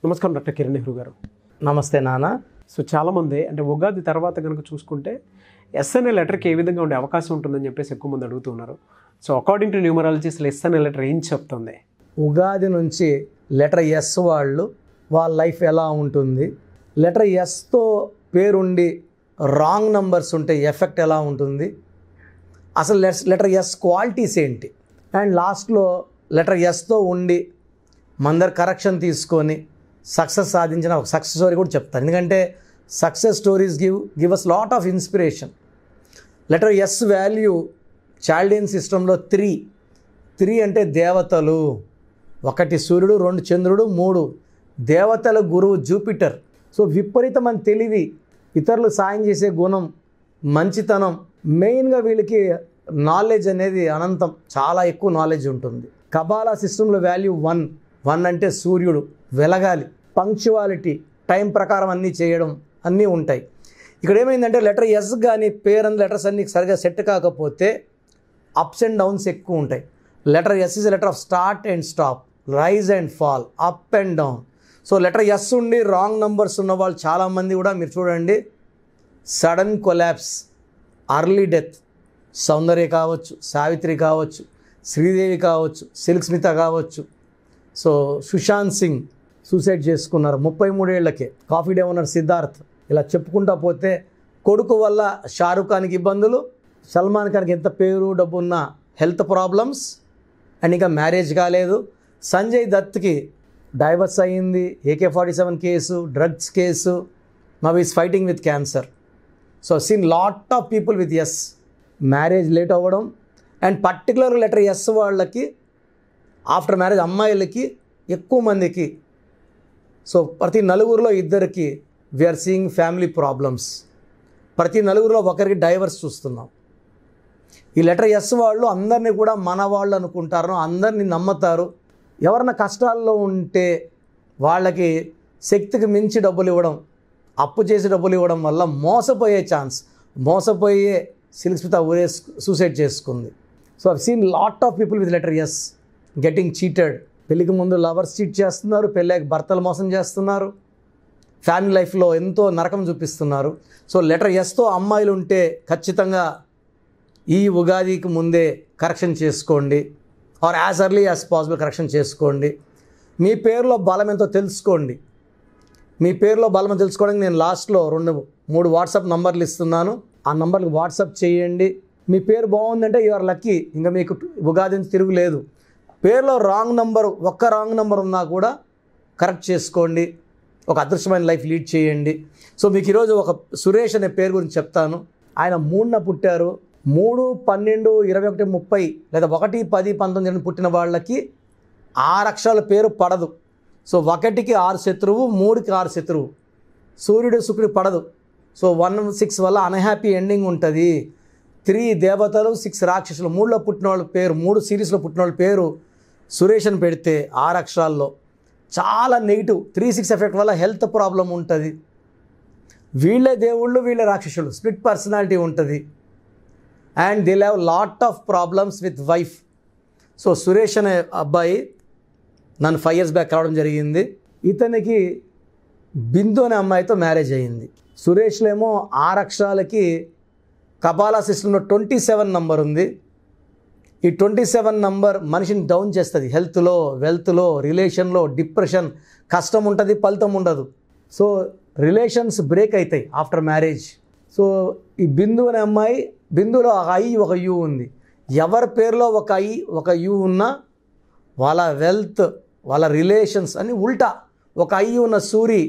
నమస్కారం డాక్టర్ కిరణ్ నెహ్రూ గారు. నమస్తే నాన్న. సో చాలామంది అంటే ఉగాది తర్వాత కనుక చూసుకుంటే ఎస్ అనే లెటర్కి ఏ విధంగా ఉండే అవకాశం ఉంటుందని చెప్పేసి ఎక్కువ మంది అడుగుతున్నారు. సో అకార్డింగ్ టు న్యూమరాలజీ అసలు ఎస్ అనే లెటర్ ఏం చెప్తుంది? ఉగాది నుంచి లెటర్ ఎస్ వాళ్ళ లైఫ్ ఎలా ఉంటుంది, లెటర్ ఎస్తో పేరుండి రాంగ్ నంబర్స్ ఉంటే ఎఫెక్ట్ ఎలా ఉంటుంది, అసలు లెటర్ ఎస్ క్వాలిటీస్ ఏంటి, అండ్ లాస్ట్లో లెటర్ ఎస్తో ఉండి మందరు కరెక్షన్ తీసుకొని సక్సెస్ సాధించిన ఒక సక్సెస్ స్టోరీ కూడా చెప్తాను. ఎందుకంటే success stories give us lot of inspiration. Letter S value Chaldean సిస్టంలో త్రీ అంటే దేవతలు, 1 సూర్యుడు, 2 చంద్రుడు, 3 దేవతల గురువు జూపిటర్. సో విపరీతమైన తెలివి, ఇతరులు సాయం చేసే గుణం, మంచితనం, మెయిన్గా వీళ్ళకి నాలెడ్జ్ అనేది అనంతం, చాలా ఎక్కువ నాలెడ్జ్ ఉంటుంది. కబాలా సిస్టంలో వాల్యూ 1 అంటే సూర్యుడు వెలగాలి, పంక్చువాలిటీ, టైం ప్రకారం అన్నీ చేయడం అన్నీ ఉంటాయి. ఇక్కడ ఏమైందంటే లెటర్ ఎస్ కానీ పేరు లెటర్స్ అన్నీ సరిగా సెట్ కాకపోతే అప్స్ అండ్ డౌన్స్ ఎక్కువ ఉంటాయి. Letter S is letter of start and stop, rise and fall, up and down. So letter S ఉండి రాంగ్ నంబర్స్ ఉన్న వాళ్ళు చాలామంది కూడా మీరు చూడండి, sudden collapse, early death. Soundarya కావచ్చు, సావిత్రి కావచ్చు, శ్రీదేవి కావచ్చు, సిల్క్ స్మిత కావచ్చు. సో సుశాంత్ సింగ్ సూసైడ్ చేసుకున్నారు 33 ఏళ్లకే. Coffee day owner Siddharth. ఇలా చెప్పుకుంటా పోతే కొడుకు వల్ల షారుఖ్ ఖాన్కి ఇబ్బందులు, సల్మాన్ ఖాన్కి ఎంత పేరు డబ్బు ఉన్న హెల్త్ ప్రాబ్లమ్స్, అండ్ ఇంకా మ్యారేజ్ కాలేదు. సంజయ్ దత్కి డైవర్స్ అయ్యింది, AK-47 case, drugs case, now is fighting with cancer. So seen lot of people with S, marriage late అవ్వడం, అండ్ పర్టికులర్ లెటర్ ఎస్ వాళ్ళకి ఆఫ్టర్ మ్యారేజ్ అమ్మాయిలకి ఎక్కువ మందికి. సో ప్రతి 4 2 వీఆర్ సీయింగ్ ఫ్యామిలీ ప్రాబ్లమ్స్. ప్రతి 4 1 డైవర్స్ చూస్తున్నాం. ఈ లెటర్ ఎస్ వాళ్ళు అందరినీ కూడా మన వాళ్ళు అనుకుంటారు, అందరినీ నమ్ముతారు. ఎవరన్నా కష్టాల్లో ఉంటే వాళ్ళకి శక్తికి మించి డబ్బులు ఇవ్వడం, అప్పు చేసి డబ్బులు ఇవ్వడం వల్ల మోసపోయే సిల్క్ స్మిత సూసైడ్ చేసుకుంది. So I've seen lot of people with letter S getting cheated. పెళ్ళికి ముందు లవర్స్ చీట్ చేస్తున్నారు, పెళ్ళాక భర్తలు మోసం చేస్తున్నారు, ఫ్యామిలీ లైఫ్లో ఎంతో నరకం చూపిస్తున్నారు. సో లెటర్ ఎస్తో అమ్మాయిలు ఉంటే ఖచ్చితంగా ఈ ఉగాదికి ముందే కరెక్షన్ చేసుకోండి, or as early as possible correction చేసుకోండి. మీ పేరులో బలం ఎంతో తెలుసుకోండి. మీ పేరులో బలం తెలుసుకోవడానికి నేను లాస్ట్లో 2-3 వాట్సాప్ నంబర్లు ఇస్తున్నాను. ఆ నంబర్కి వాట్సాప్ చేయండి. మీ పేరు బాగుందంటే యు ఆర్ లక్కీ, ఇంకా మీకు ఉగాది నుంచి తిరుగులేదు. పేరులో రాంగ్ నంబర్, ఒక్క రాంగ్ నంబర్ ఉన్నా కూడా కరెక్ట్ చేసుకోండి, ఒక అదృష్టమైన లైఫ్ లీడ్ చేయండి. సో మీకు ఈరోజు ఒక సురేష్ అనే పేరు గురించి చెప్తాను. ఆయన 3న పుట్టారు. 3, 12, 21, 30 లేదా 1, 10, 19 పుట్టిన వాళ్ళకి 6 అక్షరాల పేరు పడదు. సో 1కి 6 శత్రువు, 3కి 6 శత్రువు. సూర్యుడు శుక్రుడు పడదు. సో 1, 6 వల్ల అన్హ్యాపీ ఎండింగ్ ఉంటుంది. 3 దేవతలు, 6 రాక్షసులు. 3లో పుట్టిన వాళ్ళ పేరు, 3 సిరీస్లో పుట్టిన వాళ్ళ పేరు సురేష్ అని పెడితే 6 అక్షరాల్లో చాలా నెగిటివ్ 3-6 ఎఫెక్ట్ వల్ల హెల్త్ ప్రాబ్లం ఉంటుంది. వీళ్ళే దేవుళ్ళు, వీళ్ళే రాక్షసులు, స్ప్లిట్ పర్సనాలిటీ ఉంటుంది. And they have lot of problems with wife. So Suresh అనే అబ్బాయి నన్ను 5 years బ్యాక్ రావడం జరిగింది. ఇతనికి బిందు అనే అమ్మాయితో మ్యారేజ్ అయ్యింది. సురేష్లో ఏమో 6 అక్షరాలకి కబాలా సిస్టంలో 27 నంబర్ ఉంది. ఈ 27 నంబర్ మనిషిని డౌన్ చేస్తుంది. హెల్త్లో, వెల్త్లో, రిలేషన్లో, డిప్రెషన్, కష్టం ఉంటుంది, ఫలితం ఉండదు. సో రిలేషన్స్ బ్రేక్ అవుతాయి ఆఫ్టర్ మ్యారేజ్. సో ఈ బిందు అనే అమ్మాయి, బిందులో ఒక ఐ ఒక యు ఉంది. ఎవరి పేరులో ఒక ఐ ఒక యు ఉన్నా వాళ్ళ వెల్త్, వాళ్ళ రిలేషన్స్ అన్నీ ఉల్టా. ఒక ఐ ఉన్న Suri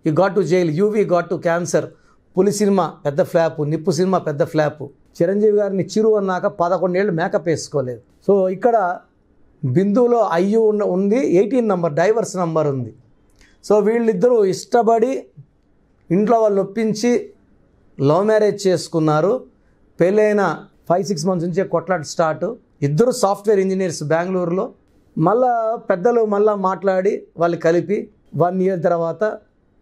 you got to jail, UV got to cancer. పులి సినిమా పెద్ద ఫ్లాపు, నిప్పు సినిమా పెద్ద ఫ్లాపు. చిరంజీవి గారిని చిరు అన్నాక 11 ఏళ్ళు మేకప్ వేసుకోలేదు. సో ఇక్కడ బిందులో అయ్యు ఉంది, 18 నంబర్ డైవర్స్ నంబర్ ఉంది. సో వీళ్ళిద్దరూ ఇష్టపడి ఇంట్లో వాళ్ళు ఒప్పించి లవ్ మ్యారేజ్ చేసుకున్నారు. పెళ్ళైన 5-6 months నుంచే కొట్లాట స్టార్ట్. ఇద్దరు సాఫ్ట్వేర్ ఇంజనీర్స్ బెంగళూరులో. మళ్ళా పెద్దలు మాట్లాడి వాళ్ళు కలిపి 1 year తర్వాత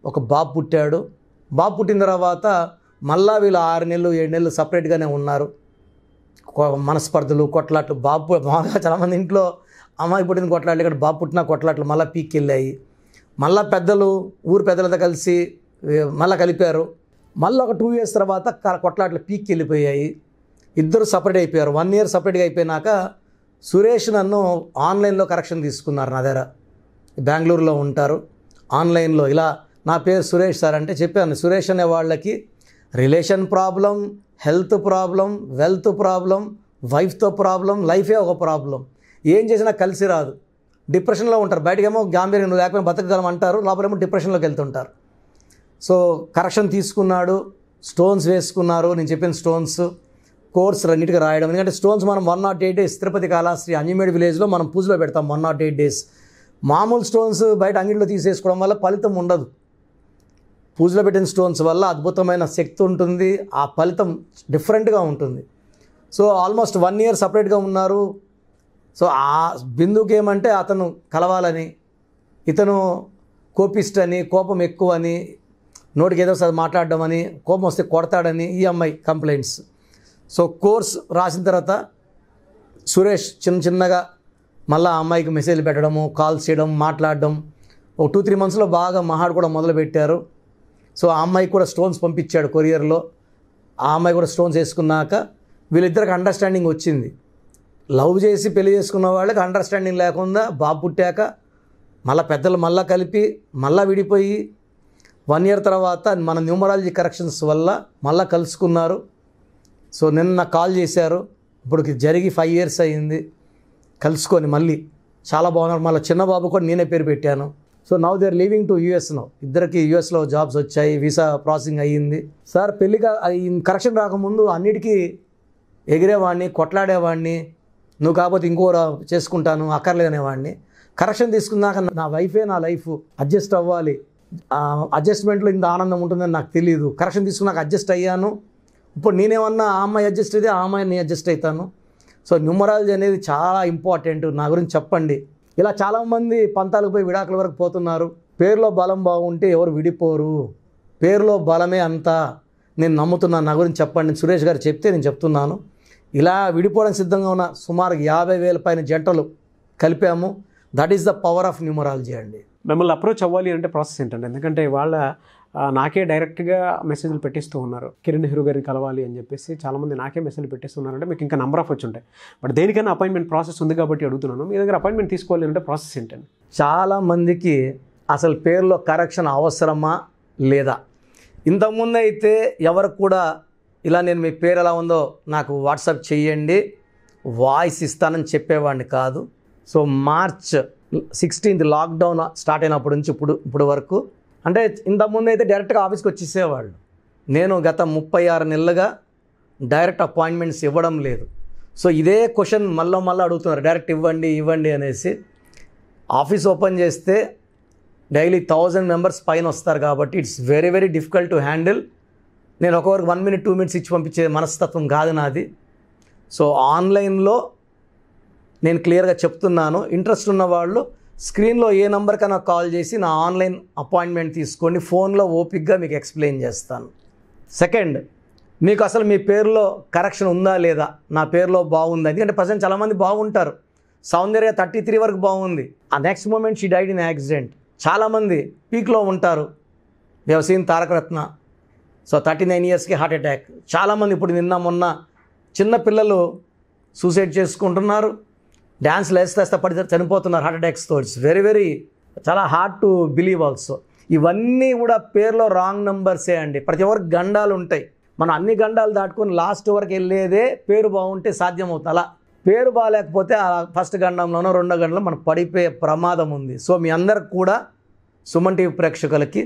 ఒక బాబు పుట్టాడు. బాబు పుట్టిన తర్వాత మళ్ళా వీళ్ళు 6 నెలలు 7 నెలలు సపరేట్గానే ఉన్నారు. మనస్పర్ధలు, కొట్లాట్లు. బాబు మామూలుగా చాలామంది ఇంట్లో అమ్మాయి పుట్టిన కొట్లాట్లు, ఇక్కడ బాబు పుట్టిన కొట్లాట్లు మళ్ళీ పీక్కి వెళ్ళాయి. మళ్ళీ పెద్దలు ఊరు పెద్దలతో కలిసి మళ్ళీ కలిపారు. మళ్ళీ ఒక 2 years తర్వాత కొట్లాట్లు పీక్కి వెళ్ళిపోయాయి. ఇద్దరు సపరేట్ అయిపోయారు. 1 year సపరేట్గా అయిపోయినాక సురేష్ నన్ను ఆన్లైన్లో కరెక్షన్ తీసుకున్నారు. నా దగ్గర బెంగళూరులో ఉంటారు. ఆన్లైన్లో ఇలా నా పేరు సురేష్ సార్ అంటే చెప్పాను. సురేష్ అనే వాళ్ళకి relation problem, health problem, wealth problem, వైఫ్తో ప్రాబ్లం, లైఫే ఒక ప్రాబ్లం. ఏం చేసినా కలిసి రాదు. డిప్రెషన్లో ఉంటారు. బయటకేమో గాంభీర్యం నువ్వు లేకపోతే బతకగలం అంటారు, లోపలేమో డిప్రెషన్లోకి వెళ్తుంటారు. సో కరెక్షన్ తీసుకున్నాడు, స్టోన్స్ వేసుకున్నారు. నేను చెప్పిన స్టోన్స్ కోర్స్ నీట్గా రాయడం. ఎందుకంటే స్టోన్స్ మనం 108 days తిరుపతి కాళహస్తి అంజిమేడ్ విలేజ్లో మనం పూజలో పెడతాం 108 days. మామూలు స్టోన్స్ బయట అంగిట్లో తీసేసుకోవడం వల్ల ఫలితం ఉండదు. పూజలో పెట్టిన స్టోన్స్ వల్ల అద్భుతమైన శక్తి ఉంటుంది, ఆ ఫలితం డిఫరెంట్గా ఉంటుంది. సో ఆల్మోస్ట్ 1 year సపరేట్గా ఉన్నారు. సో ఆ బిందుకి ఏమంటే అతను కలవాలని, ఇతను కోపిస్ట్ అని, కోపం ఎక్కువ అని, నోటికి ఏదో సార్ మాట్లాడడం అని, కోపం వస్తే కొడతాడని ఈ అమ్మాయి కంప్లైంట్స్. సో కోర్స్ రాసిన తర్వాత సురేష్ చిన్నగా మళ్ళీ ఆ అమ్మాయికి మెసేజ్లు పెట్టడము, కాల్స్ చేయడం, మాట్లాడడం. ఒక 2-3 monthsలో బాగా కూడా మొదలుపెట్టారు. సో ఆ అమ్మాయికి కూడా స్టోన్స్ పంపించాడు కొరియర్లో. ఆ అమ్మాయి కూడా స్టోన్స్ వేసుకున్నాక వీళ్ళిద్దరికి అండర్స్టాండింగ్ వచ్చింది. లవ్ చేసి పెళ్లి చేసుకున్న వాళ్ళకి అండర్స్టాండింగ్ లేకుండా బాబు పుట్టాక మళ్ళీ పెద్దలు మళ్ళీ కలిపి మళ్ళీ విడిపోయి 1 year తర్వాత మన న్యూమరాలజీ కరెక్షన్స్ వల్ల మళ్ళీ కలుసుకున్నారు. సో నిన్న కాల్ చేశారు. ఇప్పుడు జరిగి 5 years అయ్యింది కలుసుకొని. మళ్ళీ చాలా బాగున్నారు. మళ్ళీ చిన్న బాబు కూడా నేనే పేరు పెట్టాను. So now they are leaving to US now. ఇద్దరికి USలో జాబ్స్ వచ్చాయి, వీసా ప్రాసెసింగ్ అయ్యింది. సార్ పెళ్ళిగా కరెక్షన్ రాకముందు అన్నిటికీ ఎగిరేవాడిని, కొట్లాడేవాడిని, నువ్వు కాకపోతే ఇంకో చేసుకుంటాను అక్కర్లేదనేవాడిని. కరెక్షన్ తీసుకున్నాక నా వైఫే నా లైఫ్, అడ్జస్ట్ అవ్వాలి, అడ్జస్ట్మెంట్లో ఇంత ఆనందం ఉంటుందని నాకు తెలియదు. కరెక్షన్ తీసుకున్నాక అడ్జస్ట్ అయ్యాను. ఇప్పుడు నేనేమన్నా ఆ అమ్మాయి అడ్జస్ట్ అయితే ఆ అమ్మాయి నేను అడ్జస్ట్ అవుతాను. సో న్యూమరాలజీ అనేది చాలా ఇంపార్టెంట్. నా గురించి చెప్పండి. ఇలా చాలామంది పంతాలకు పోయి విడాకుల వరకు పోతున్నారు. పేరులో బలం బాగుంటే ఎవరు విడిపోరు, పేరులో బలమే అంతా నేను నమ్ముతున్నాను. నా గురించి చెప్పండి. సురేష్ గారు చెప్తే నేను చెప్తున్నాను. ఇలా విడిపోవడానికి సిద్ధంగా ఉన్న సుమారు 50,000 పైన జంటలు కలిపాము. That is the power of numerology అండి. మిమ్మల్ని అప్రోచ్ అవ్వాలి అంటే ప్రాసెస్ ఏంటంటే, ఎందుకంటే వాళ్ళ నాకే డైరెక్ట్గా మెసేజ్లు పెట్టిస్తూ ఉన్నారు, కిరణ్ నెహ్రూ గారిని కలవాలి అని చెప్పేసి చాలామంది నాకే మెసేజ్లు పెట్టిస్తున్నారంటే మీకు ఇంకా నెంబర్ ఆఫ్ వచ్చి ఉంటాయి. బట్ దేనికైనా అపాయింట్మెంట్ ప్రాసెస్ ఉంది కాబట్టి అడుగుతున్నాను. మీ దగ్గర అపాయింట్మెంట్ తీసుకోవాలి అంటే ప్రాసెస్ ఏంటండి? చాలామందికి అసలు పేరులో కరెక్షన్ అవసరమా లేదా? ఇంతకుముందు అయితే ఎవరు కూడా ఇలా నేను మీ పేరు ఎలా ఉందో నాకు వాట్సాప్ చేయండి, వాయిస్ ఇస్తానని చెప్పేవాడిని కాదు. So March 16th lockdown start అయినప్పటి నుంచి ఇప్పుడు వరకు, అంటే ఇంతకుముందు అయితే డైరెక్ట్గా ఆఫీస్కి వచ్చేసేవాళ్ళు. నేను గత 36 నెలలుగా డైరెక్ట్ అపాయింట్మెంట్స్ ఇవ్వడం లేదు. సో ఇదే క్వశ్చన్ మళ్ళీ అడుగుతున్నారు, డైరెక్ట్ ఇవ్వండి అనేసి. ఆఫీస్ ఓపెన్ చేస్తే డైలీ 1000 members పైన వస్తారు కాబట్టి it's very very difficult to handle. నేను ఒకవరకు 1 minute 2 minutes ఇచ్చి పంపించే మనస్తత్వం కాదు నాది. సో ఆన్లైన్లో నేను క్లియర్గా చెప్తున్నాను. ఇంట్రెస్ట్ ఉన్న వాళ్ళు స్క్రీన్లో ఏ నెంబర్కైనా కాల్ చేసి నా ఆన్లైన్ అపాయింట్మెంట్ తీసుకోండి. ఫోన్లో ఓపిక్గా మీకు ఎక్స్ప్లెయిన్ చేస్తాను. సెకండ్, మీకు అసలు మీ పేరులో కరెక్షన్ ఉందా లేదా, నా పేరులో బాగుందా? ఎందుకంటే ప్రజెంట్ చాలామంది బాగుంటారు. సౌందర్య 33 వరకు బాగుంది, ఆ next moment she died in accident. చాలామంది పీక్లో ఉంటారు. We have seen Tarakaratna. So 39 yearsకి హార్ట్ అటాక్. చాలామంది ఇప్పుడు నిన్న మొన్న చిన్న పిల్లలు సూసైడ్ చేసుకుంటున్నారు, డ్యాన్స్లు వేస్తే పడి చనిపోతున్నారు హార్ట్ అటాక్స్తో. ఇట్స్ వెరీ వెరీ చాలా హార్డ్ టు బిలీవ్ ఆల్సో. ఇవన్నీ కూడా పేరులో రాంగ్ నెంబర్సే అండి. ప్రతి ఒక్కరికి గండాలు ఉంటాయి. మనం అన్ని గండాలు దాటుకొని లాస్ట్ వరకు వెళ్ళేదే పేరు బాగుంటే సాధ్యమవుతుంది. అలా పేరు బాగాలేకపోతే ఆ ఫస్ట్ గండంలోనో రెండో గండంలో మనం పడిపోయే ప్రమాదం ఉంది. సో మీ అందరికి కూడా సుమన్ టీవీ ప్రేక్షకులకి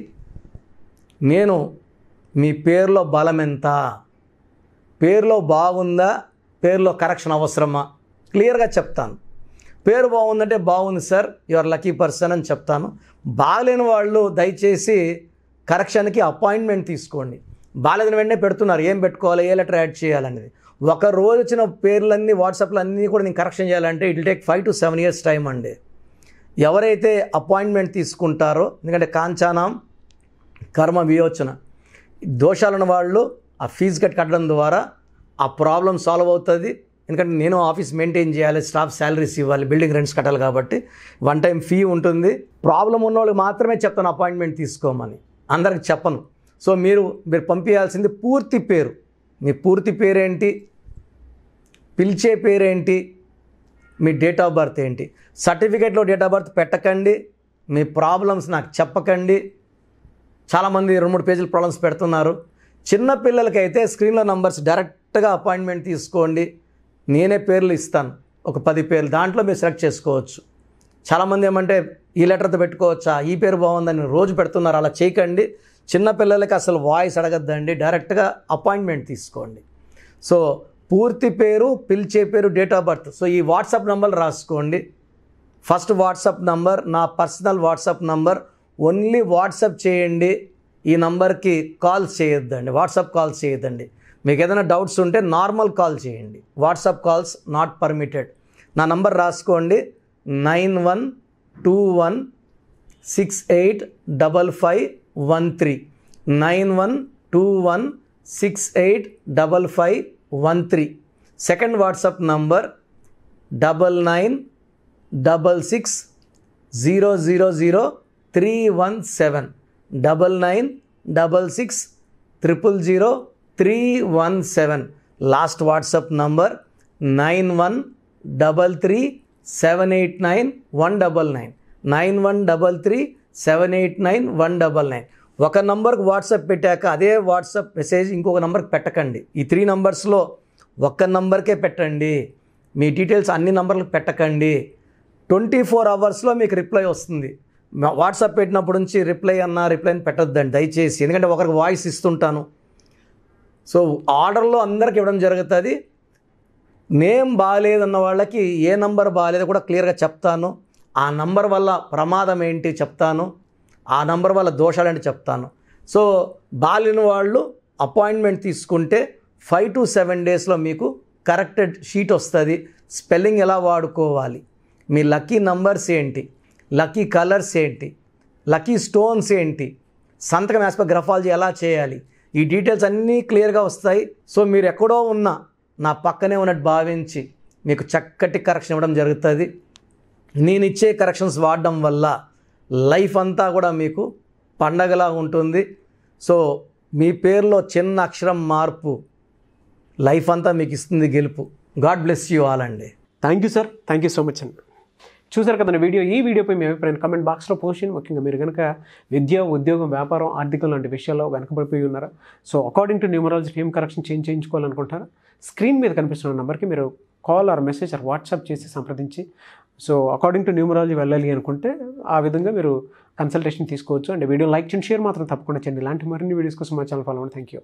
నేను మీ పేరులో బలం ఎంత, పేరులో బాగుందా, పేరులో కరెక్షన్ అవసరమా క్లియర్గా చెప్తాను. పేరు బాగుందంటే బాగుంది సార్, యువర్ లక్కీ పర్సన్ అని చెప్తాను. బాగలేని వాళ్ళు దయచేసి కరెక్షన్కి అపాయింట్మెంట్ తీసుకోండి. బాగాలేని వెంటనే పెడుతున్నారు, ఏం పెట్టుకోవాలి, ఏ లెటర్ యాడ్ చేయాలనేది. ఒక రోజు వచ్చిన పేర్లన్నీ వాట్సాప్లో అన్నీ కూడా నేను కరెక్షన్ చేయాలంటే it will take 5 to 7 years time అండి. ఎవరైతే అపాయింట్మెంట్ తీసుకుంటారో, ఎందుకంటే కాంచానం కర్మ వియోచన దోషాలను వాళ్ళు ఆ ఫీజు కట్టడం ద్వారా ఆ ప్రాబ్లం సాల్వ్ అవుతుంది. ఎందుకంటే నేను ఆఫీస్ మెయింటైన్ చేయాలి, స్టాఫ్ శాలరీస్ ఇవ్వాలి, బిల్డింగ్ రెంట్స్ కట్టాలి కాబట్టి 1 టైం ఫీ ఉంటుంది. ప్రాబ్లం ఉన్న వాళ్ళకి మాత్రమే చెప్తాను అపాయింట్మెంట్ తీసుకోమని, అందరికి చెప్పను. సో మీరు పంపించాల్సింది పూర్తి పేరు, మీ పూర్తి పేరేంటి, పిలిచే పేరేంటి, మీ డేట్ ఆఫ్ బర్త్ ఏంటి. సర్టిఫికేట్లో డేట్ ఆఫ్ బర్త్ పెట్టకండి, మీ ప్రాబ్లమ్స్ నాకు చెప్పకండి. చాలామంది 2-3 పేజీల ప్రాబ్లమ్స్ పెడుతున్నారు. చిన్న పిల్లలకైతే స్క్రీన్లో నంబర్స్ డైరెక్ట్గా అపాయింట్మెంట్ తీసుకోండి, నేనే పేర్లు ఇస్తాను, ఒక 10 పేర్లు, దాంట్లో మీరు సెలెక్ట్ చేసుకోవచ్చు. చాలామంది ఏమంటే ఈ లెటర్తో పెట్టుకోవచ్చా, ఈ పేరు బాగుందని రోజు పెడుతున్నారు, అలా చేయకండి. చిన్న పిల్లలకి అసలు వాయిస్ అడగద్దండి, డైరెక్ట్గా అపాయింట్మెంట్ తీసుకోండి. సో పూర్తి పేరు, పిలిచే పేరు, డేట్ ఆఫ్ బర్త్. సో ఈ వాట్సాప్ నెంబర్ రాసుకోండి. ఫస్ట్ వాట్సాప్ నంబర్ నా personal WhatsApp number, only WhatsApp చేయండి, ఈ నంబర్కి కాల్స్ చేయొద్దండి, వాట్సాప్ కాల్స్ చేయొద్దండి. మీకు ఏదైనా డౌట్స్ ఉంటే నార్మల్ కాల్ చేయండి, వాట్సాప్ కాల్స్ నాట్ పర్మిటెడ్. నా నంబర్ రాసుకోండి 9121685513, 9121685513. Second WhatsApp number 9966000317, 9966000317. Last WhatsApp number 9133789199, 9133789199. ఒక నంబర్కి వాట్సాప్ పెట్టాక అదే వాట్సాప్ మెసేజ్ ఇంకొక నంబర్కి పెట్టకండి. ఈ 3 నంబర్స్లో ఒక్క నంబర్కే పెట్టండి, మీ డీటెయిల్స్ అన్ని నంబర్లకు పెట్టకండి. 24 అవర్స్లో మీకు రిప్లై వస్తుంది. వాట్సాప్ పెట్టినప్పుడు నుంచి రిప్లై అని పెట్టొద్దండి దయచేసి, ఎందుకంటే ఒకరికి వాయిస్ ఇస్తుంటాను. సో ఆర్డర్లో అందరికి ఇవ్వడం జరుగుతుంది. నేమ్ బాగాలేదన్న వాళ్ళకి ఏ నంబర్ బాగాలేదో కూడా క్లియర్గా చెప్తాను, ఆ నంబర్ వల్ల ప్రమాదం ఏంటి చెప్తాను, ఆ నంబర్ వల్ల దోషాలేంటి చెప్తాను. సో బాలేని వాళ్ళు అపాయింట్మెంట్ తీసుకుంటే 5 to 7 డేస్లో మీకు కరెక్టెడ్ షీట్ వస్తుంది. స్పెల్లింగ్ ఎలా వాడుకోవాలి, మీ లక్కీ నంబర్స్ ఏంటి, లక్కీ కలర్స్ ఏంటి, లక్కీ స్టోన్స్ ఏంటి, సంతకం యాజ్ పర్ గ్రఫాలజీ ఎలా చేయాలి, ఈ డీటెయిల్స్ అన్నీ క్లియర్గా వస్తాయి. సో మీరు ఎక్కడో ఉన్నా నా పక్కనే ఉన్నట్టు భావించి మీకు చక్కటి కరెక్షన్ ఇవ్వడం జరుగుతుంది. నేను ఇచ్చే కరెక్షన్స్ వాడడం వల్ల లైఫ్ అంతా కూడా మీకు పండగలా ఉంటుంది. సో మీ పేరులో చిన్న అక్షరం మార్పు లైఫ్ అంతా మీకు ఇస్తుంది గెలుపు. గాడ్ బ్లెస్ యూ ఆల్ అండి. Thank you sir, thank you so much అండి. చూసారు కదండి వీడియో. ఈ వీడియోపై మీ అభిప్రాయం కామెంట్ బాక్స్లో పోస్ట్ చేయండి. ముఖ్యంగా మీరు కనుక విద్య, ఉద్యోగం, వ్యాపారం, ఆర్థికం లాంటి విషయాల్లో వెనకబడిపోయి ఉన్నారా, so according to numerology name correction చేయించుకోవాలనుకుంటారా, స్క్రీన్ మీద కనిపిస్తున్న నెంబర్కి మీరు call or message or WhatsApp చేసి సంప్రదించి సో అకార్డింగ్ టు న్యూమరాలజీ వెళ్ళాలి అనుకుంటే ఆ విధంగా మీరు కన్సల్టేషన్ తీసుకోవచ్చు. అండ్ వీడియో లైక్ చేయండి, షేర్ మాత్రం తప్పకుండా చేయండి. ఇలాంటి మరిన్ని వీడియోస్ కోసం మా ఛానల్ ఫాలో అవ్వండి. Thank you.